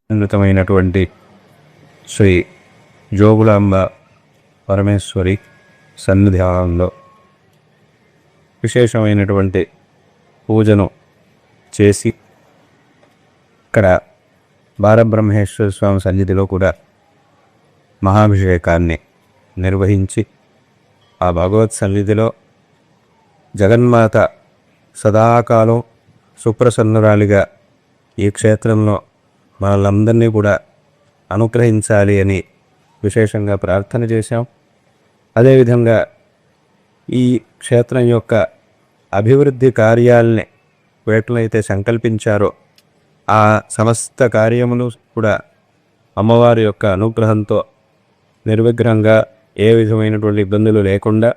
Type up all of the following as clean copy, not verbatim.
ఉన్నతమైనటువంటి శ్రీ జోగులాంబ పరమేశ్వరి సన్నిధానంలో విశేషమైనటువంటి పూజను చేసి ఇక్కడ బాలబ్రహ్మేశ్వర స్వామి సన్నిధిలో కూడా మహాభిషేకాన్ని నిర్వహించి ఆ భగవత్ సన్నిధిలో జగన్మాత సదాకాలం సుప్రసన్నురాలిగా ఈ క్షేత్రంలో మనలందరినీ కూడా అనుగ్రహించాలి అని విశేషంగా ప్రార్థన చేశాం. అదేవిధంగా ఈ క్షేత్రం యొక్క అభివృద్ధి కార్యాలని వేట్లయితే సంకల్పించారో ఆ సమస్త కార్యములు కూడా అమ్మవారి యొక్క అనుగ్రహంతో నిర్విఘ్నంగా ఏ విధమైనటువంటి ఇబ్బందులు లేకుండా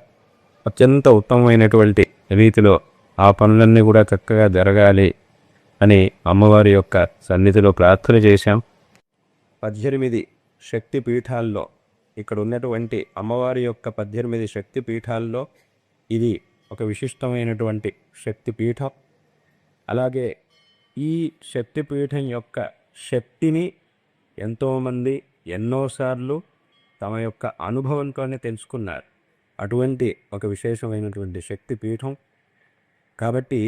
అత్యంత ఉత్తమమైనటువంటి రీతిలో ఆ పనులన్నీ కూడా చక్కగా జరగాలి అని అమ్మవారి యొక్క సన్నిధిలో ప్రార్థన చేశాం. 18 శక్తి పీఠాల్లో ఇక్కడ ఉన్నటువంటి అమ్మవారి యొక్క 18 శక్తి పీఠాల్లో ఇది ఒక విశిష్టమైనటువంటి శక్తి పీఠం. అలాగే ఈ శక్తిపీఠం యొక్క శక్తిని ఎంతోమంది ఎన్నోసార్లు తమ యొక్క అనుభవంతోనే తెలుసుకున్నారు. అటువంటి ఒక విశేషమైనటువంటి శక్తిపీఠం కాబట్టి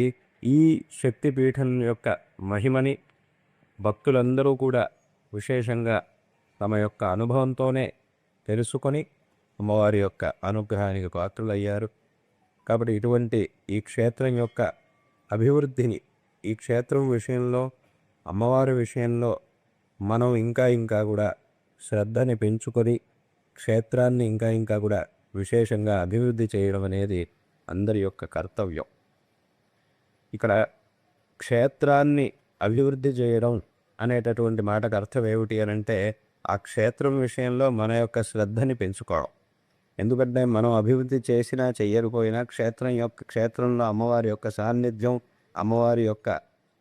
ఈ శక్తిపీఠం యొక్క మహిమని భక్తులందరూ కూడా విశేషంగా తమ యొక్క అనుభవంతోనే తెలుసుకొని అమ్మవారి యొక్క అనుగ్రహానికి పాత్రులయ్యారు. కాబట్టి ఇటువంటి ఈ క్షేత్రం యొక్క అభివృద్ధిని, ఈ క్షేత్రం విషయంలో, అమ్మవారి విషయంలో మనం ఇంకా కూడా శ్రద్ధని పెంచుకొని క్షేత్రాన్ని ఇంకా కూడా విశేషంగా అభివృద్ధి చేయడం అనేది అందరి యొక్క కర్తవ్యం. ఇక్కడ క్షేత్రాన్ని అభివృద్ధి చేయడం అనేటటువంటి మాటకు అర్థం ఏమిటి అని అంటే ఆ క్షేత్రం విషయంలో మన యొక్క శ్రద్ధని పెంచుకోవడం. ఎందుకంటే మనం అభివృద్ధి చేసినా చెయ్యకపోయినా క్షేత్రంలో అమ్మవారి యొక్క సాన్నిధ్యం, అమ్మవారి యొక్క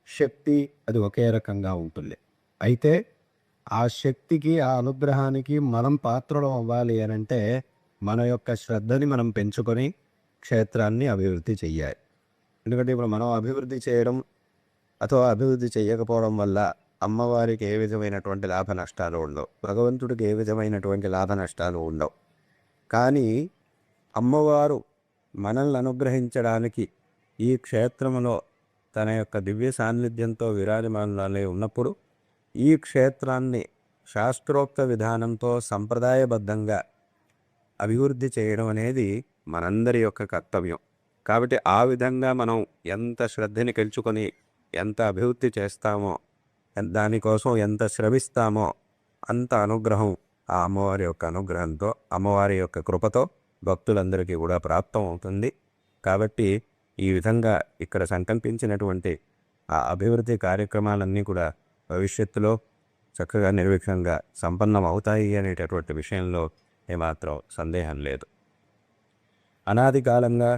శక్తి అది ఒకే రకంగా ఉంటుంది. అయితే ఆ శక్తికి, ఆ అనుగ్రహానికి మనం పాత్రలు అవ్వాలి అని అంటే మన యొక్క శ్రద్ధని మనం పెంచుకొని క్షేత్రాన్ని అభివృద్ధి చెయ్యాలి. ఎందుకంటే ఇప్పుడు మనం అభివృద్ధి చేయడం అథవా అభివృద్ధి చేయకపోవడం వల్ల అమ్మవారికి ఏ విధమైనటువంటి లాభ నష్టాలు ఉండవు, భగవంతుడికి ఏ విధమైనటువంటి లాభ నష్టాలు ఉండవు. కానీ అమ్మవారు మనల్ని అనుగ్రహించడానికి ఈ క్షేత్రంలో తన యొక్క దివ్య సాన్నిధ్యంతో విరాజమానాలై ఉన్నప్పుడు ఈ క్షేత్రాన్ని శాస్త్రోక్త విధానంతో సంప్రదాయబద్ధంగా అభివృద్ధి చేయడం అనేది మనందరి యొక్క కర్తవ్యం. కాబట్టి ఆ విధంగా మనం ఎంత శ్రద్ధని పెంచుకొని ఎంత అభివృద్ధి చేస్తామో, దానికోసం ఎంత శ్రమిస్తామో అంత అనుగ్రహం ఆ అమ్మవారి యొక్క అనుగ్రహంతో, అమ్మవారి యొక్క కృపతో భక్తులందరికీ కూడా ప్రాప్తం అవుతుంది. కాబట్టి ఈ విధంగా ఇక్కడ సంకల్పించినటువంటి ఆ అభివృద్ధి కార్యక్రమాలన్నీ కూడా భవిష్యత్తులో చక్కగా నిర్విఘ్నంగా సంపన్నం అవుతాయి అనేటటువంటి విషయంలో ఏమాత్రం సందేహం లేదు. అనాది కాలంగా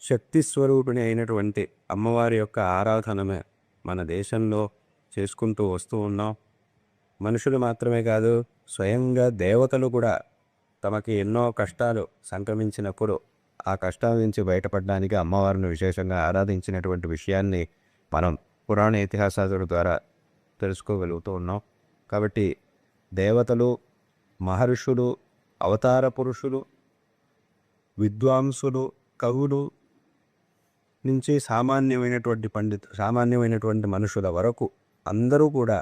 శక్తి స్వరూపిణి అయినటువంటి అమ్మవారి యొక్క ఆరాధనమే మన దేశంలో చేసుకుంటూ వస్తూ ఉన్నాం. మనుషులు మాత్రమే కాదు, స్వయంగా దేవతలు కూడా తమకి ఎన్నో కష్టాలు సంక్రమించినప్పుడు ఆ కష్టాల నుంచి బయటపడడానికి అమ్మవారిని విశేషంగా ఆరాధించినటువంటి విషయాన్ని మనం పురాణ ఇతిహాసాల ద్వారా తెలుసుకోగలుగుతూ ఉన్నాం. కాబట్టి దేవతలు, మహర్షులు, అవతార పురుషులు, విద్వాంసులు, కవులు నుంచి సామాన్యమైనటువంటి మనుషుల వరకు అందరూ కూడా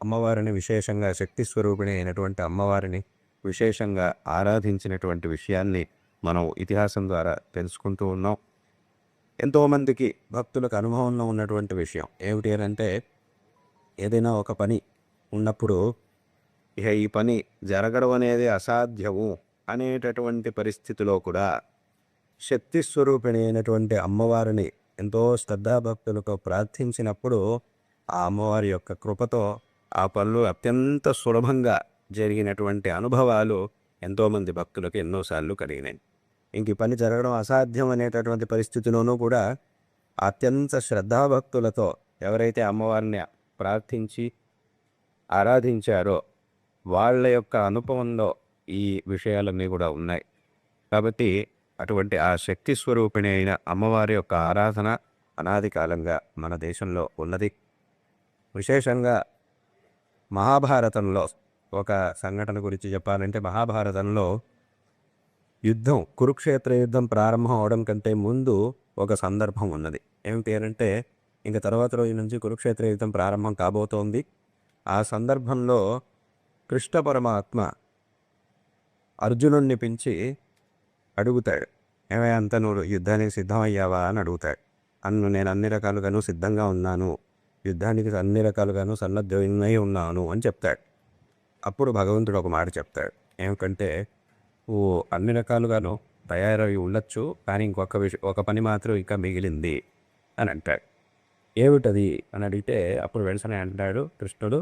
అమ్మవారిని విశేషంగా శక్తి స్వరూపిణి అయినటువంటి అమ్మవారిని విశేషంగా ఆరాధించినటువంటి విషయాన్ని మనం ఇతిహాసం ద్వారా తెలుసుకుంటూ ఉన్నాం. ఎంతోమందికి భక్తులకు అనుభవంలో ఉన్నటువంటి విషయం ఏమిటి అని అంటే ఏదైనా ఒక పని ఉన్నప్పుడు ఇక ఈ పని జరగడం అనేది అసాధ్యము అనేటటువంటి పరిస్థితిలో కూడా శక్తి స్వరూపిణి అయినటువంటి అమ్మవారిని ఎంతో శ్రద్ధాభక్తులతో ప్రార్థించినప్పుడు ఆ అమ్మవారి యొక్క కృపతో ఆ పనులు అత్యంత సులభంగా జరిగినటువంటి అనుభవాలు ఎంతోమంది భక్తులకు ఎన్నోసార్లు కలిగినాయి. ఇంక ఈ పని జరగడం అసాధ్యం అనేటటువంటి పరిస్థితిలోనూ కూడా అత్యంత శ్రద్ధాభక్తులతో ఎవరైతే అమ్మవారిని ప్రార్థించి ఆరాధించారో వాళ్ళ యొక్క అనుభవంలో ఈ విషయాలన్నీ కూడా ఉన్నాయి. కాబట్టి అటువంటి ఆ శక్తి స్వరూపిణి అయిన అమ్మవారి యొక్క ఆరాధన అనాది కాలంగా మన దేశంలో ఉన్నది. విశేషంగా మహాభారతంలో ఒక సంఘటన గురించి చెప్పాలంటే, మహాభారతంలో యుద్ధం కురుక్షేత్ర యుద్ధం ప్రారంభం అవడం కంటే ముందు ఒక సందర్భం ఉన్నది. ఏమిటి అనంటే, ఇంక తర్వాత రోజు నుంచి కురుక్షేత్ర యుద్ధం ప్రారంభం కాబోతోంది. ఆ సందర్భంలో కృష్ణ పరమాత్మ అర్జునుడిని పిలిచి అడుగుతాడు, ఏమయ్య అంత నువ్వు యుద్ధానికి సిద్ధమయ్యావా అని అడుగుతాడు. నేను అన్ని రకాలుగాను సిద్ధంగా ఉన్నాను, యుద్ధానికి అన్ని రకాలుగాను సన్నద్ధమై ఉన్నాను అని చెప్తాడు. అప్పుడు భగవంతుడు ఒక మాట చెప్తాడు, ఏమిటంటే, ఓ అన్ని రకాలుగాను తయారై ఉండొచ్చు, కానీ ఇంకొక ఒక పని మాత్రం ఇంకా మిగిలింది అని అంటాడు. ఏమిటది అని అడిగితే అప్పుడు వెంటనే అంటాడు కృష్ణుడు,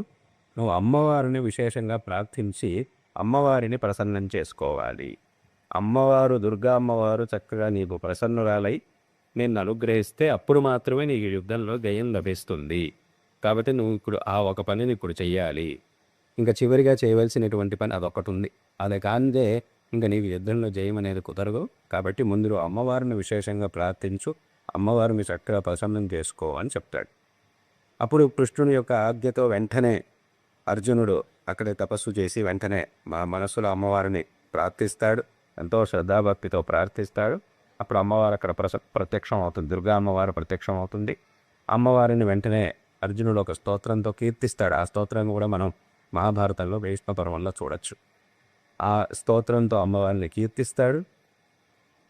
నువ్వు అమ్మవారిని విశేషంగా ప్రార్థించి అమ్మవారిని ప్రసన్నం చేసుకోవాలి. అమ్మవారు దుర్గా అమ్మవారు చక్కగా నీకు ప్రసన్నురాలై నిన్ను అనుగ్రహిస్తే అప్పుడు మాత్రమే నీకు యుద్ధంలో జయం లభిస్తుంది. కాబట్టి నువ్వు ఇప్పుడు ఆ ఒక పనిని ఇప్పుడు చెయ్యాలి. ఇంకా చివరిగా చేయవలసినటువంటి పని అదొకటి ఉంది. అది కానిదే ఇంకా నీకు యుద్ధంలో జయం అనేది కుదరదు. కాబట్టి ముందు అమ్మవారిని విశేషంగా ప్రార్థించు, అమ్మవారిని చక్కగా ప్రసన్నం చేసుకో అని చెప్తాడు. అప్పుడు కృష్ణుని యొక్క ఆజ్ఞతో వెంటనే అర్జునుడు అక్కడే తపస్సు చేసి వెంటనే మా మనసులో అమ్మవారిని ప్రార్థిస్తాడు. ఎంతో శ్రద్ధాభక్తితో ప్రార్థిస్తాడు. అప్పుడు అమ్మవారు అక్కడ ప్రత్యక్షం అవుతుంది. దుర్గా అమ్మవారు ప్రత్యక్షం అవుతుంది. అమ్మవారిని వెంటనే అర్జునుడు ఒక స్తోత్రంతో కీర్తిస్తాడు. ఆ స్తోత్రాన్ని కూడా మనం మహాభారతంలో భీష్మ పర్వంలో చూడొచ్చు. ఆ స్తోత్రంతో అమ్మవారిని కీర్తిస్తాడు.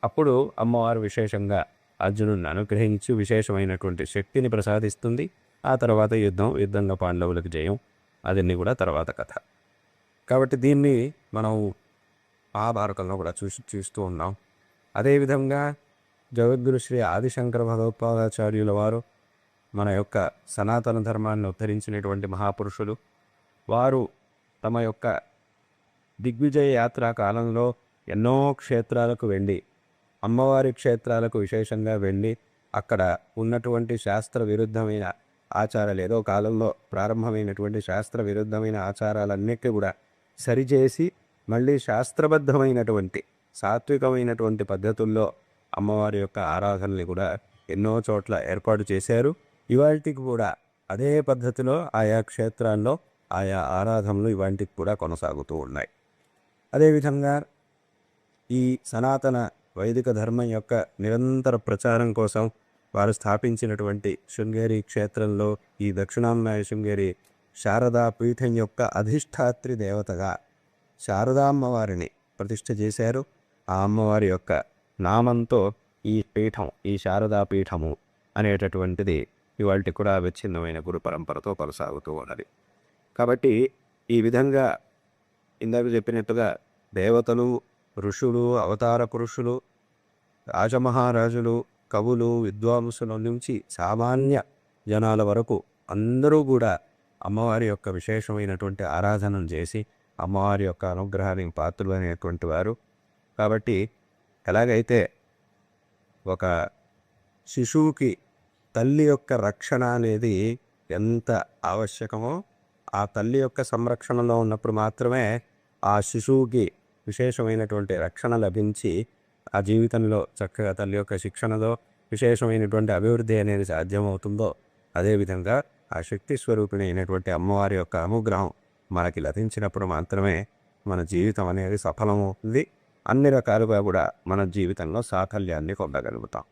అప్పుడు అమ్మవారు విశేషంగా అర్జునుడిని అనుగ్రహించి విశేషమైనటువంటి శక్తిని ప్రసాదిస్తుంది. ఆ తర్వాత యుద్ధంలో పాండవులకు జయం, అదన్నీ కూడా తర్వాత కథ. కాబట్టి దీన్ని మనం మహాభారతంలో కూడా చూస్తూ ఉన్నాం. అదేవిధంగా జగద్గురు శ్రీ ఆదిశంకర భగవత్పాదాచార్యుల వారు మన యొక్క సనాతన ధర్మాన్ని ఉద్ధరించినటువంటి మహాపురుషులు. వారు తమ యొక్క దిగ్విజయ యాత్రా కాలంలో ఎన్నో క్షేత్రాలకు వెళ్ళి, అమ్మవారి క్షేత్రాలకు విశేషంగా వెళ్ళి అక్కడ ఉన్నటువంటి శాస్త్ర విరుద్ధమైన ఆచారాలు, ఏదో కాలంలో ప్రారంభమైనటువంటి శాస్త్ర విరుద్ధమైన ఆచారాలన్నిటి కూడా సరిచేసి మళ్ళీ శాస్త్రబద్ధమైనటువంటి సాత్వికమైనటువంటి పద్ధతుల్లో అమ్మవారి యొక్క ఆరాధనని కూడా ఎన్నో చోట్ల ఏర్పాటు చేశారు. ఇవాళకి కూడా అదే పద్ధతిలో ఆయా క్షేత్రాల్లో ఆయా ఆరాధనలు ఇవాళకి కూడా కొనసాగుతూ ఉన్నాయి. అదేవిధంగా ఈ సనాతన వైదిక ధర్మం యొక్క నిరంతర ప్రచారం కోసం వారు స్థాపించినటువంటి శృంగేరి క్షేత్రంలో ఈ దక్షిణాంనాయ శృంగేరి శారదా పీఠం యొక్క అధిష్టాత్రి దేవతగా శారదా అమ్మవారిని ప్రతిష్ఠ చేశారు. ఆ అమ్మవారి యొక్క నామంతో ఈ పీఠం, ఈ శారదా పీఠము అనేటటువంటిది ఇవాళ కూడా విచ్ఛిన్నమైన గురు పరంపరతో కొనసాగుతూ ఉన్నది. కాబట్టి ఈ విధంగా ఇందాక చెప్పినట్టుగా దేవతలు, ఋషులు, అవతార పురుషులు, రాజమహారాజులు, కవులు, విద్వాంసుల నుంచి సామాన్య జనాల వరకు అందరూ కూడా అమ్మవారి యొక్క విశేషమైనటువంటి ఆరాధనను చేసి అమ్మవారి యొక్క అనుగ్రహానికి పాత్రులు అనేటువంటి వారు. కాబట్టి ఎలాగైతే ఒక శిశువుకి తల్లి యొక్క రక్షణ అనేది ఎంత ఆవశ్యకమో, ఆ తల్లి యొక్క సంరక్షణలో ఉన్నప్పుడు మాత్రమే ఆ శిశువుకి విశేషమైనటువంటి రక్షణ లభించి ఆ జీవితంలో చక్కగా తల్లి యొక్క శిక్షణలో విశేషమైనటువంటి అభివృద్ధి అనేది సాధ్యమవుతుందో, అదేవిధంగా ఆ శక్తి స్వరూపిణి అయినటువంటి అమ్మవారి యొక్క అనుగ్రహం మనకి లభించినప్పుడు మాత్రమే మన జీవితం అనేది సఫలమవుతుంది. అన్ని రకాలుగా కూడా మన జీవితంలో సాఫల్యాన్ని పొందగలుగుతాం.